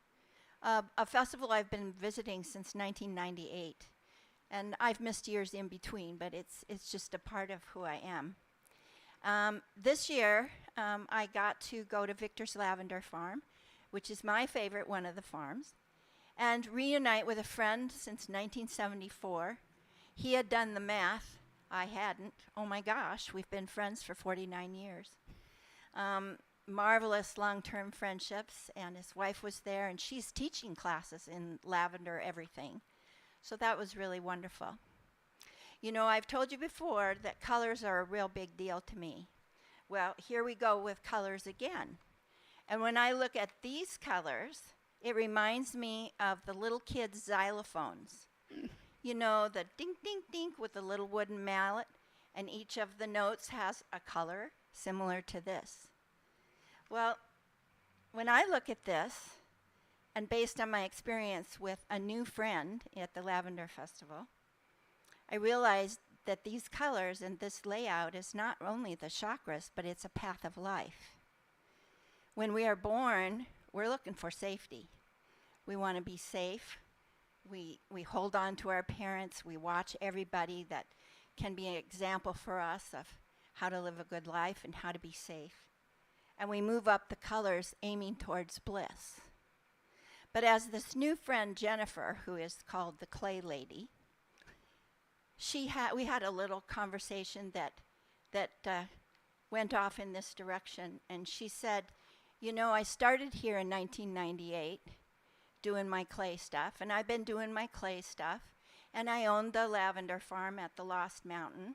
A festival I've been visiting since 1998. And I've missed years in between, but it's just a part of who I am. This year, I got to go to Victor's Lavender Farm, which is my favorite one of the farms, and reunite with a friend since 1974. He had done the math. I hadn't. Oh my gosh, we've been friends for 49 years. Marvelous long-term friendships, and his wife was there, and she's teaching classes in lavender everything. So that was really wonderful. You know, I've told you before that colors are a real big deal to me. Well, here we go with colors again. And when I look at these colors, it reminds me of the little kids' xylophones. You know, the ding, ding, ding with the little wooden mallet, and each of the notes has a color similar to this. Well, when I look at this, and based on my experience with a new friend at the Lavender Festival, I realized that these colors and this layout is not only the chakras, but it's a path of life. When we are born, we're looking for safety. We want to be safe. We hold on to our parents. We watch everybody that can be an example for us of how to live a good life and how to be safe. And we move up the colors aiming towards bliss. But as this new friend, Jennifer, who is called the Clay Lady, we had a little conversation that went off in this direction. And she said, you know, I started here in 1998 doing my clay stuff, and I've been doing my clay stuff, and I owned the lavender farm at the Lost Mountain,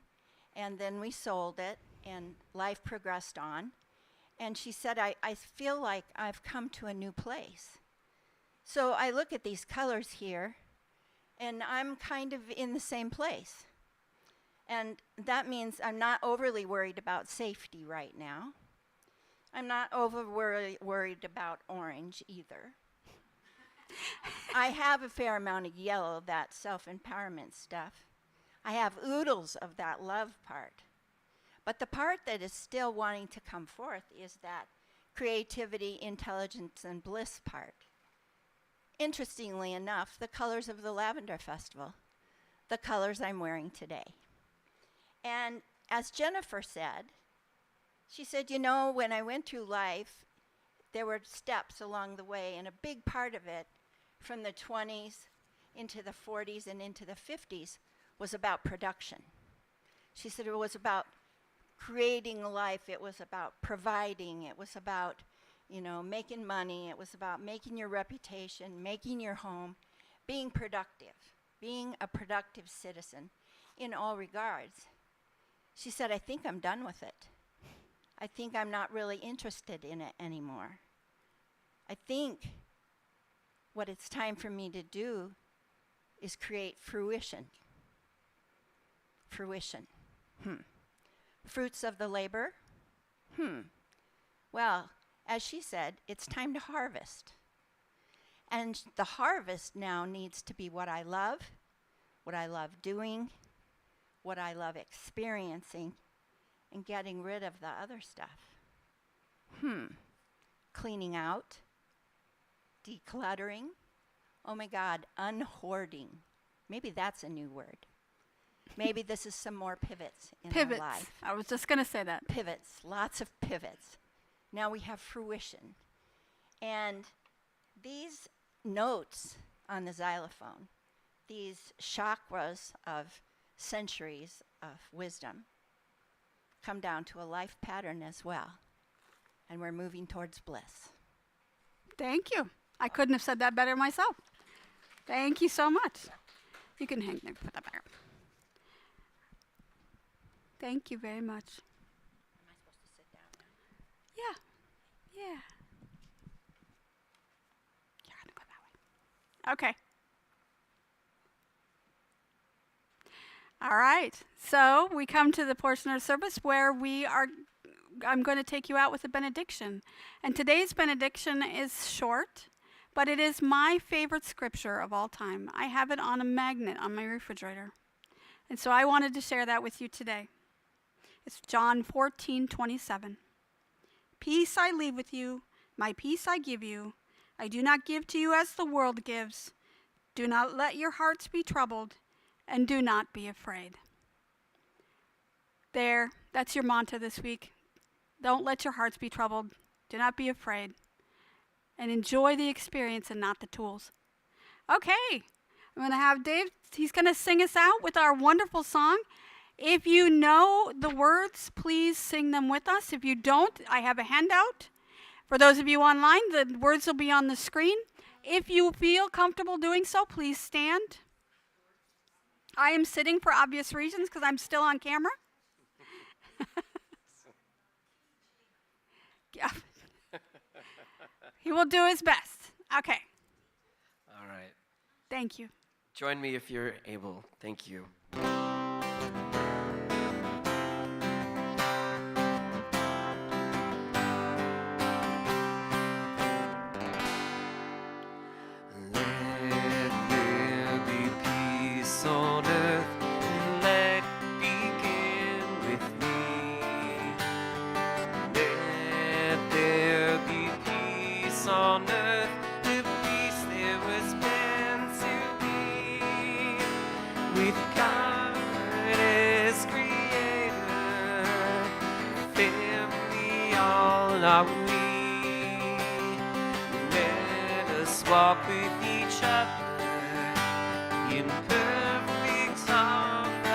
and then we sold it, and life progressed on. And she said, I feel like I've come to a new place. So I look at these colors here, and I'm kind of in the same place. And that means I'm not overly worried about safety right now. I'm not worried about orange either. I have a fair amount of yellow, that self-empowerment stuff. I have oodles of that love part. But the part that is still wanting to come forth is that creativity, intelligence, and bliss part. Interestingly enough, the colors of the Lavender Festival, the colors I'm wearing today. And as Jennifer said, she said, you know, when I went through life, there were steps along the way, and a big part of it from the 20s into the 40s and into the 50s was about production. She said it was about creating a life, it was about providing, it was about, you know, making money, it was about making your reputation, making your home, being productive, being a productive citizen in all regards. She said, I think I'm done with it. I think I'm not really interested in it anymore. I think what it's time for me to do is create fruition. Fruition. Fruits of the labor? Well, as she said, it's time to harvest. And the harvest now needs to be what I love doing, what I love experiencing, and getting rid of the other stuff. Cleaning out, decluttering, oh my God, unhoarding. Maybe that's a new word. Maybe this is some more pivots in our life. I was just going to say that. Pivots, lots of pivots. Now we have fruition. And these notes on the xylophone, these chakras of centuries of wisdom, come down to a life pattern as well. And we're moving towards bliss. Thank you. I couldn't have said that better myself. Thank you so much. You can hang there, put that back. Thank you very much. Am I supposed to sit down now? Yeah. You're going to go that way. Okay. All right. So we come to the portion of service where we are I'm going to take you out with a benediction. And today's benediction is short, but it is my favorite scripture of all time. I have it on a magnet on my refrigerator. And so I wanted to share that with you today. It's John 14:27. Peace I leave with you, my peace I give you. I do not give to you as the world gives. Do not let your hearts be troubled, and do not be afraid. There, that's your mantra this week. Don't let your hearts be troubled. Do not be afraid. And enjoy the experience and not the tools. Okay, I'm going to have Dave, he's going to sing us out with our wonderful song. If you know the words, please sing them with us. If you don't, I have a handout. For those of you online, the words will be on the screen. If you feel comfortable doing so, please stand. I am sitting for obvious reasons because I'm still on camera. Yeah. He will do his best. Okay. All right. Thank you. Join me if you're able. Thank you. Walk with each other in perfect harmony.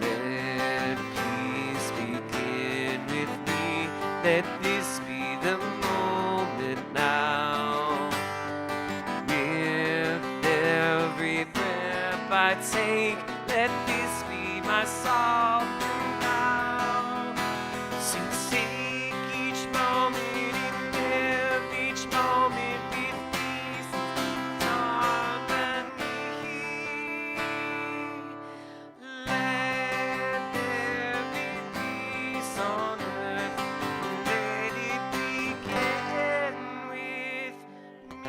Let peace begin with me. Let this be the moment now. With every breath I take, let this be my song.